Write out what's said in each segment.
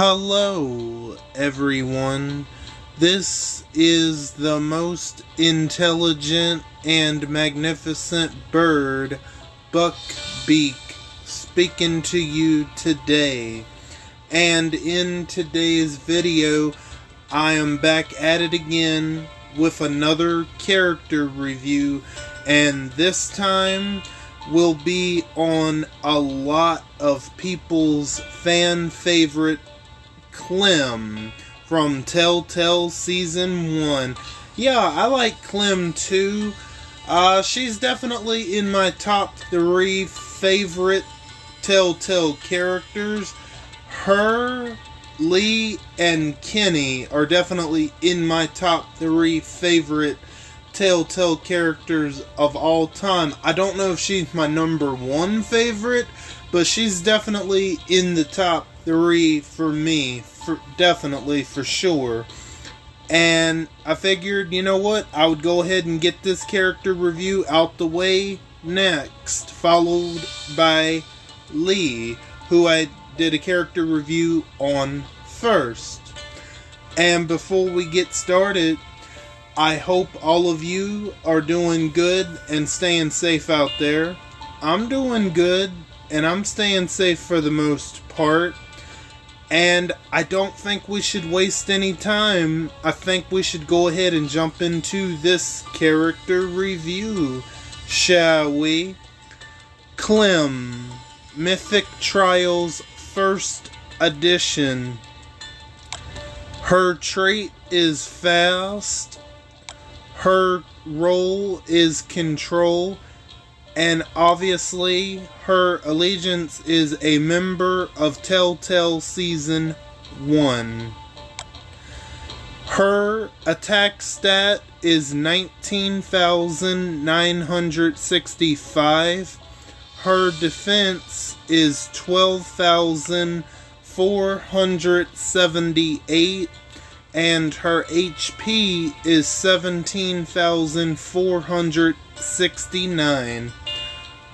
Hello, everyone. This is the most intelligent and magnificent bird, Beak, speaking to you today. And in today's video, I am back at it again with another character review, and this time will be on a lot of people's fan favorite Clem from Telltale Season 1. Yeah, I like Clem too. She's definitely in my top 3 favorite Telltale characters. Her, Lee, and Kenny are definitely in my top 3 favorite Telltale characters of all time. I don't know if she's my number 1 favorite, but she's definitely in the top 3 for me, definitely, for sure. And I figured, you know what, I would go ahead and get this character review out the way next, followed by Lee, who I did a character review on first. And before we get started, I hope all of you are doing good and staying safe out there. I'm doing good, and I'm staying safe for the most part. And I don't think we should waste any time. I think we should go ahead and jump into this character review, shall we? Clem, Mythic Trials First Edition. Her trait is fast. Her role is control, and obviously her allegiance is a member of Telltale Season 1. Her attack stat is 19,965. Her defense is 12,478. And her HP is 17,469.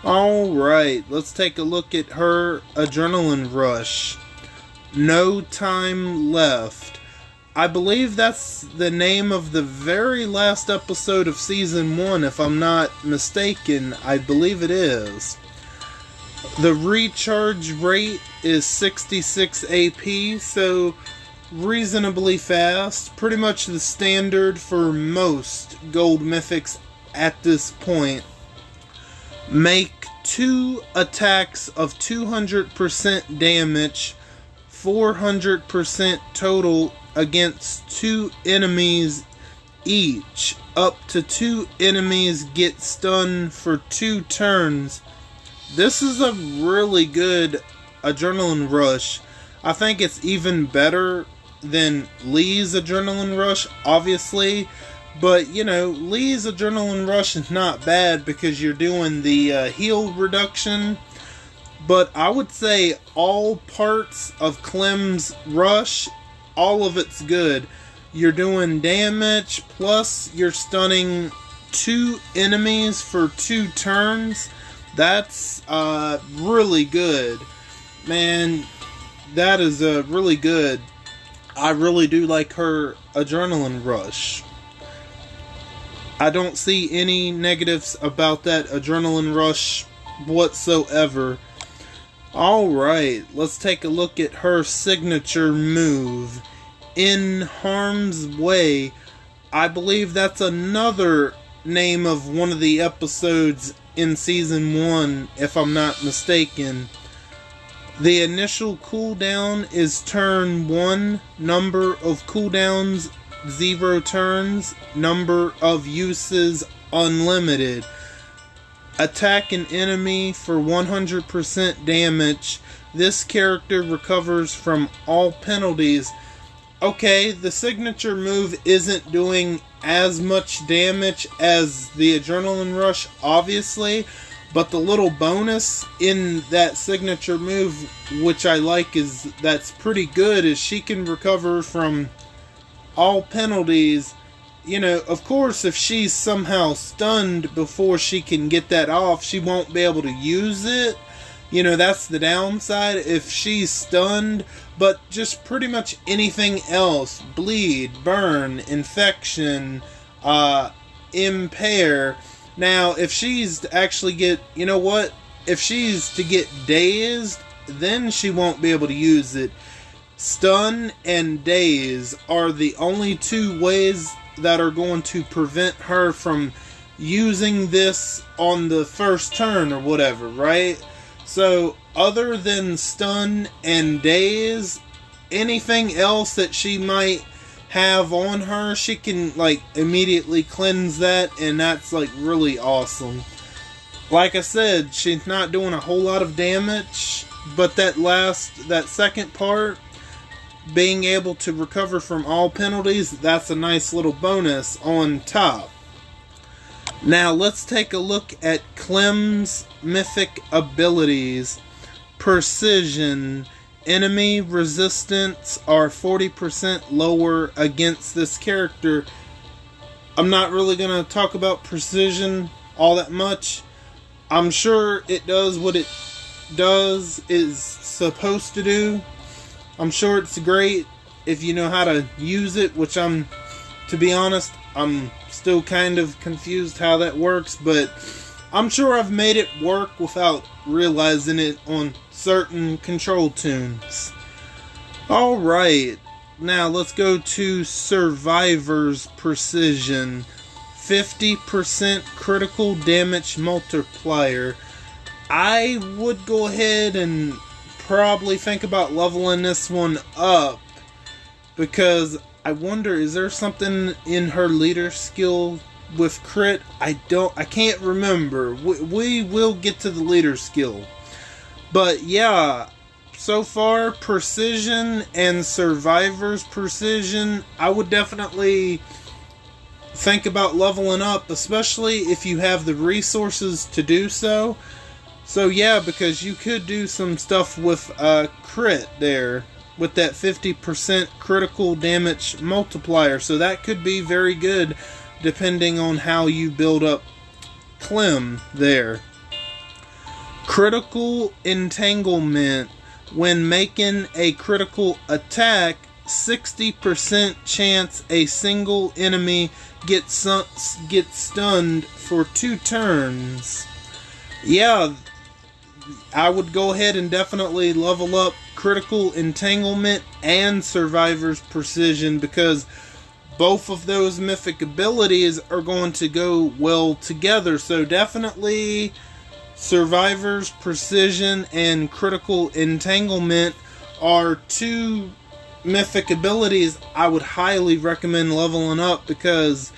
Alright, let's take a look at her adrenaline rush. No time left. I believe that's the name of the very last episode of Season 1, if I'm not mistaken. I believe it is. The recharge rate is 66 AP, so reasonably fast, pretty much the standard for most gold mythics at this point. Make 2 attacks of 200% damage, 400% total against 2 enemies each. Up to 2 enemies get stunned for 2 turns. This is a really good adrenaline rush. I think it's even better than Lee's adrenaline rush, obviously, but you know, Lee's adrenaline rush is not bad because you're doing the heal reduction, but I would say all parts of Clem's rush, all of it's good. You're doing damage, plus you're stunning 2 enemies for 2 turns. That's really good, man. That is really good. I really do like her adrenaline rush. I don't see any negatives about that adrenaline rush whatsoever. Alright, let's take a look at her signature move, In Harm's Way. I believe that's another name of one of the episodes in Season 1, if I'm not mistaken. The initial cooldown is turn 1, number of cooldowns 0 turns, number of uses unlimited. Attack an enemy for 100% damage. This character recovers from all penalties. Okay, the signature move isn't doing as much damage as the adrenaline rush, obviously, but the little bonus in that signature move, which I like, that's pretty good, is she can recover from all penalties. You know, of course, if she's somehow stunned before she can get that off, she won't be able to use it. that's the downside. If she's stunned, but just pretty much anything else, bleed, burn, infection, impair. Now, if she's to actually get, if she's to get dazed, then she won't be able to use it. Stun and daze are the only two ways that are going to prevent her from using this on the first turn or whatever, right? So, other than stun and daze, anything else that she might have on her, she can, immediately cleanse that, and that's, really awesome. Like I said, she's not doing a whole lot of damage, but that second part, being able to recover from all penalties, that's a nice little bonus on top. Now, let's take a look at Clem's Mythic Abilities. Precision. Enemy resistance are 40% lower against this character. I'm not really going to talk about precision all that much. I'm sure it does what it is supposed to do. I'm sure it's great if you know how to use it, which to be honest, I'm still kind of confused how that works, but I'm sure I've made it work without realizing it on certain control tunes. Alright, now let's go to Survivor's Precision. 50% critical damage multiplier. I would go ahead and probably think about leveling this one up, because I wonder, is there something in her leader skill with crit? I can't remember. We will get to the leader skill. But yeah, so far, precision and survivor's precision, I would definitely think about leveling up, especially if you have the resources to do so. So yeah, because you could do some stuff with crit there, with that 50% critical damage multiplier. So that could be very good, depending on how you build up Clem there. Critical entanglement. When making a critical attack, 60% chance a single enemy gets stunned for 2 turns. Yeah, I would go ahead and definitely level up critical entanglement and survivor's precision, because both of those mythic abilities are going to go well together. So definitely survivor's precision and critical entanglement are 2 mythic abilities I would highly recommend leveling up, because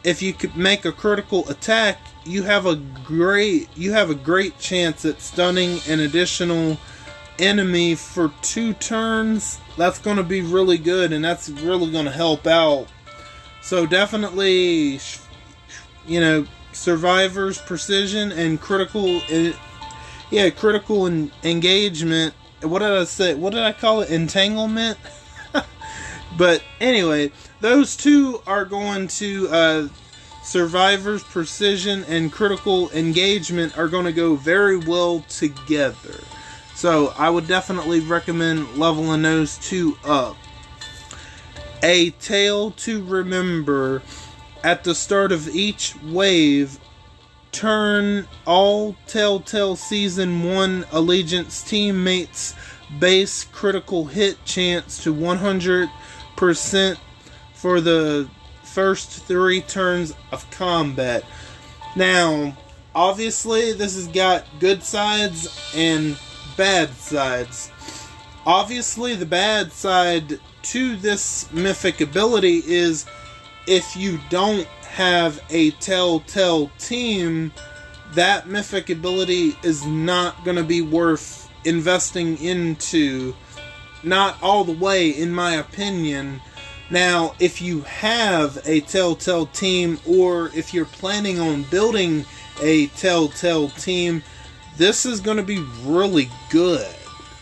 if you could make a critical attack, you have a great chance at stunning an additional enemy for 2 turns. That's going to be really good, and that's really going to help out. So definitely, survivor's precision and critical engagement. What did I say? What did I call it? Entanglement? But anyway, those 2 are going to survivor's precision and critical engagement are going to go very well together. So I would definitely recommend leveling those 2 up. A tale to remember. At the start of each wave, turn all Telltale Season 1 Allegiance teammates' base critical hit chance to 100% for the first 3 turns of combat. Now, obviously, this has got good sides and bad sides. Obviously, the bad side to this mythic ability is if you don't have a Telltale team, that mythic ability is not going to be worth investing into. Not all the way, in my opinion. Now, if you have a Telltale team, or if you're planning on building a Telltale team, this is going to be really good.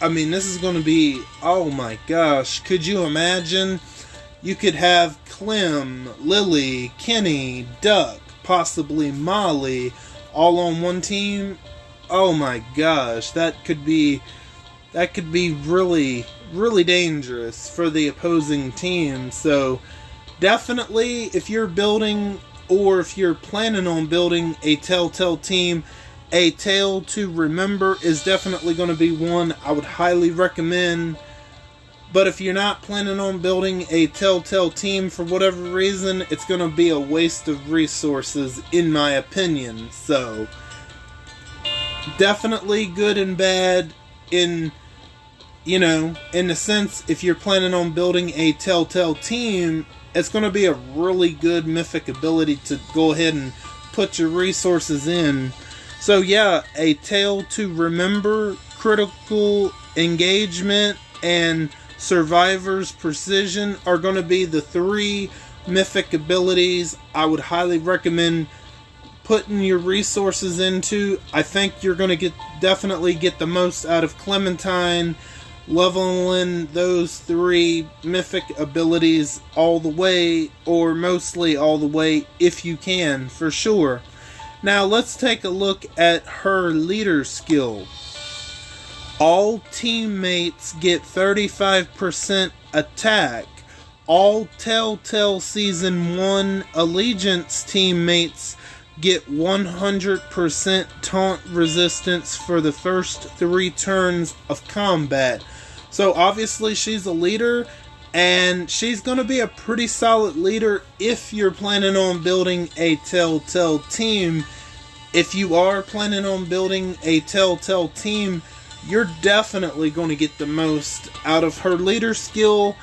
I mean, this is going to be, oh my gosh, could you imagine? You could have Clem, Lily, Kenny, Duck, possibly Molly, all on one team. oh my gosh, that could be really, really dangerous for the opposing team. So definitely, if you're building, or if you're planning on building a Telltale team, a Tale to Remember is definitely going to be one I would highly recommend. But if you're not planning on building a Telltale team for whatever reason, it's going to be a waste of resources, in my opinion. So definitely good and bad in, you know, in the sense, if you're planning on building a Telltale team, it's going to be a really good mythic ability to go ahead and put your resources in. So yeah, a Tale to Remember, Critical Engagement, and Survivor's Precision are going to be the 3 mythic abilities I would highly recommend putting your resources into. I think you're going to definitely get the most out of Clementine, leveling those 3 mythic abilities all the way, or mostly all the way, if you can, for sure. Now let's take a look at her leader skill. All teammates get 35% attack. All Telltale Season 1 Allegiance teammates get 100% taunt resistance for the first 3 turns of combat. So obviously she's a leader, and she's going to be a pretty solid leader if you're planning on building a Telltale team. If you are planning on building a Telltale team, you're definitely going to get the most out of her leader skill.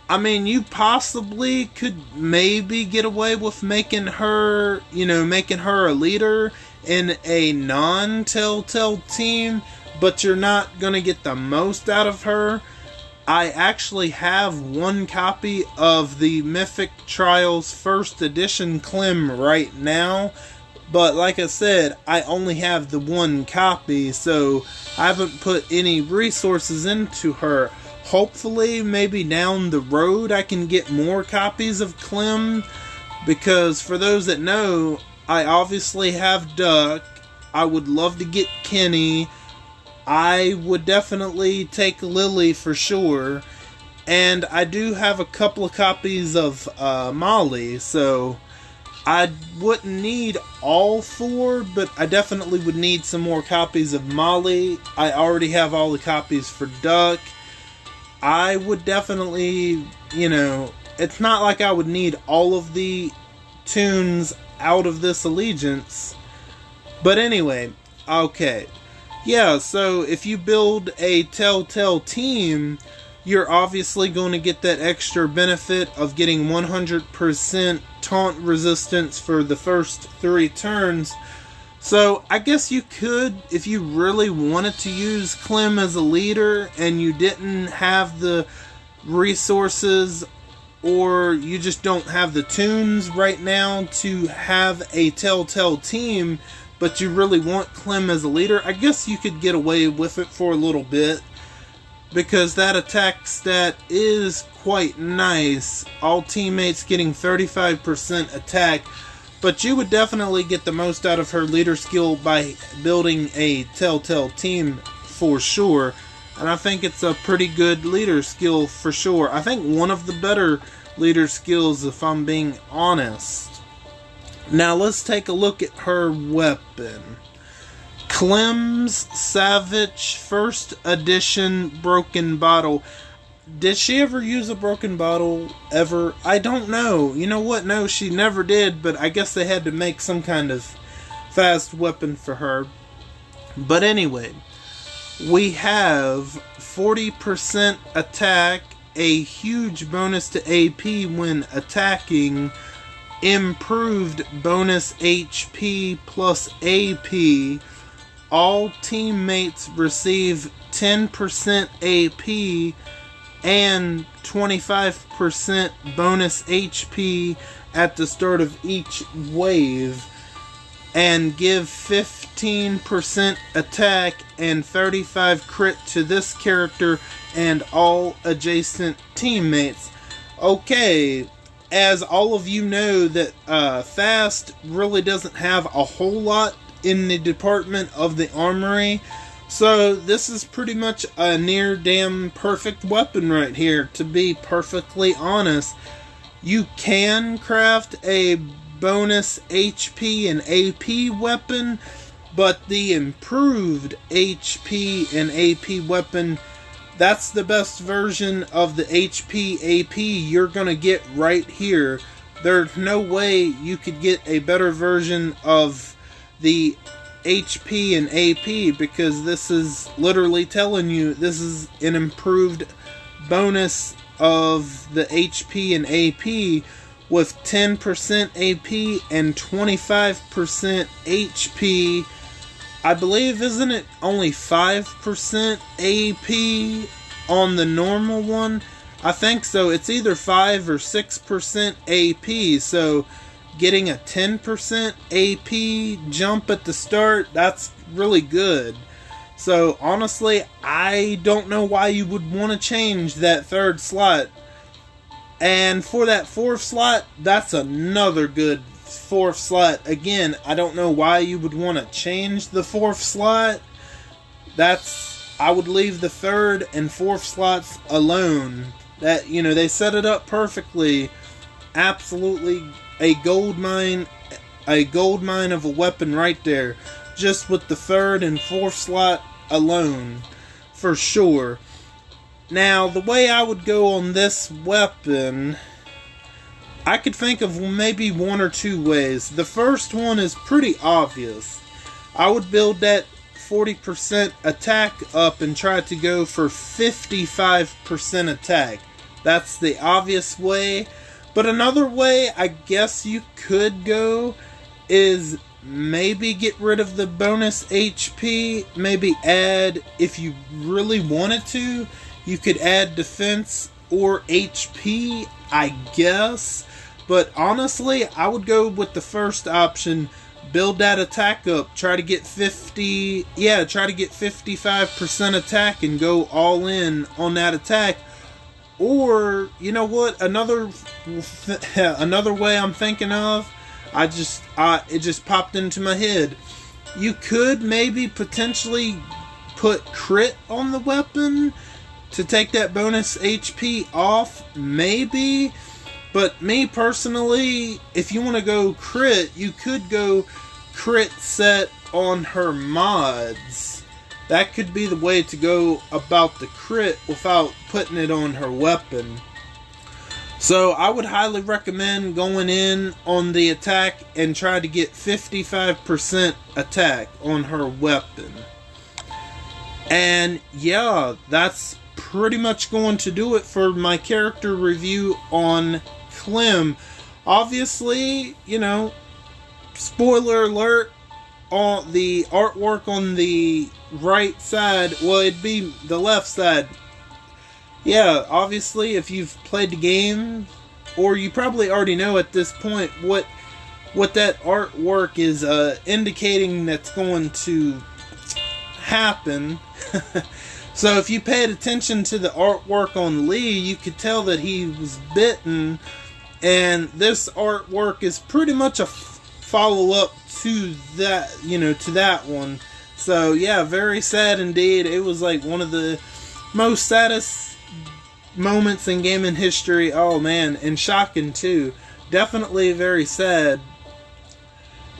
I mean, you possibly could maybe get away with making her, making her a leader in a non-Telltale team, but you're not going to get the most out of her. I actually have 1 copy of the Mythic Trials First Edition Clem right now, but like I said, I only have the 1 copy, so I haven't put any resources into her. Hopefully, maybe down the road, I can get more copies of Clem, because for those that know, I obviously have Duck. I would love to get Kenny. I would definitely take Lily for sure. And I do have a couple of copies of Molly, so I wouldn't need all 4, but I definitely would need some more copies of Molly. I already have all the copies for Duck. I would definitely, it's not like I would need all of the tunes out of this Allegiance. But anyway, okay. Yeah, so if you build a Telltale team, you're obviously going to get that extra benefit of getting 100% taunt resistance for the first 3 turns. So I guess you could, if you really wanted to use Clem as a leader and you didn't have the resources, or you just don't have the tunes right now to have a Telltale team, but you really want Clem as a leader, I guess you could get away with it for a little bit, because that attack stat is quite nice. All teammates getting 35% attack, but you would definitely get the most out of her leader skill by building a Telltale team for sure. And I think it's a pretty good leader skill for sure. I think one of the better leader skills, if I'm being honest. Now let's take a look at her weapon. Clem's Savage First Edition Broken Bottle. Did she ever use a broken bottle ever? I don't know. You know what? No, she never did, but I guess they had to make some kind of fast weapon for her. But anyway, we have 40% attack, a huge bonus to AP when attacking, improved bonus HP plus AP. All teammates receive 10% AP and 25% bonus HP at the start of each wave, and give 15% attack and 35 crit to this character and all adjacent teammates. Okay, as all of you know, that Fast really doesn't have a whole lot in the department of the armory. So this is pretty much a near damn perfect weapon right here, to be perfectly honest. You can craft a bonus HP and AP weapon, but the improved HP and AP weapon, that's the best version of the HP AP you're gonna get right here. There's no way you could get a better version of the HP and AP, because this is literally telling you this is an improved bonus of the HP and AP with 10% AP and 25% HP. I believe, isn't it only 5% AP on the normal one? I think so. It's either 5 or 6% AP, so getting a 10% AP jump at the start, that's really good. So honestly, I don't know why you would want to change that third slot. And for that fourth slot, that's another good fourth slot. Again, I don't know why you would want to change the fourth slot. I would leave the third and fourth slots alone. That, you know, they set it up perfectly. Absolutely a gold mine of a weapon right there, just with the third and fourth slot alone, for sure. Now, the way I would go on this weapon, I could think of maybe one or two ways. The first one is pretty obvious. I would build that 40% attack up and try to go for 55% attack. That's the obvious way. But another way I guess you could go is maybe get rid of the bonus HP. Maybe add, if you really wanted to, you could add defense or HP, I guess. But honestly, I would go with the first option. Build that attack up. Try to get 55% attack and go all in on that attack. Or, you know what, another way I'm thinking of, it just popped into my head. You could maybe potentially put crit on the weapon to take that bonus HP off, maybe. But me personally, if you want to go crit, you could go crit set on her mods. That could be the way to go about the crit without putting it on her weapon. So I would highly recommend going in on the attack and try to get 55% attack on her weapon. And yeah, that's pretty much going to do it for my character review on Clem. Obviously, you know, spoiler alert, on the artwork on the right side, well, it'd be the left side. Yeah, obviously, if you've played the game, or you probably already know at this point what that artwork is indicating that's going to happen. So if you paid attention to the artwork on Lee, you could tell that he was bitten, and this artwork is pretty much a follow-up to that, you know, to that one. So yeah, very sad indeed. It was like one of the most saddest moments in gaming history. Oh man, and shocking too. Definitely very sad.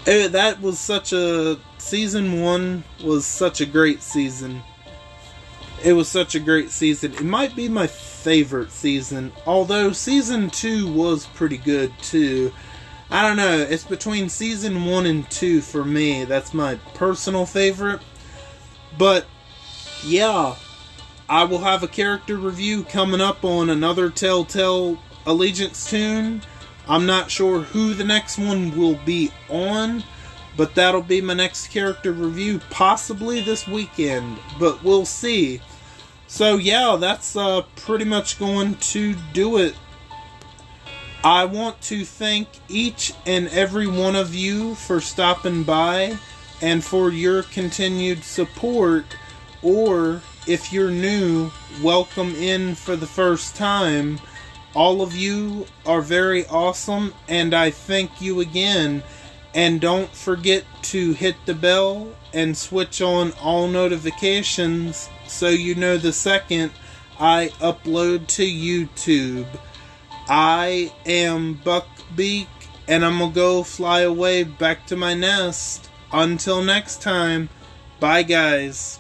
That was such a... Season 1 was such a great season. It was such a great season. It might be my favorite season, although Season 2 was pretty good too. I don't know, it's between Season 1 and 2 for me. That's my personal favorite. But, yeah, I will have a character review coming up on another Telltale Allegiance tune. I'm not sure who the next one will be on, but that'll be my next character review, possibly this weekend, but we'll see. So yeah, that's pretty much going to do it. I want to thank each and every one of you for stopping by and for your continued support, or if you're new, welcome in for the first time. All of you are very awesome, and I thank you again. And don't forget to hit the bell and switch on all notifications so you know the second I upload to YouTube. I am Beak, and I'm gonna go fly away back to my nest. Until next time, bye guys.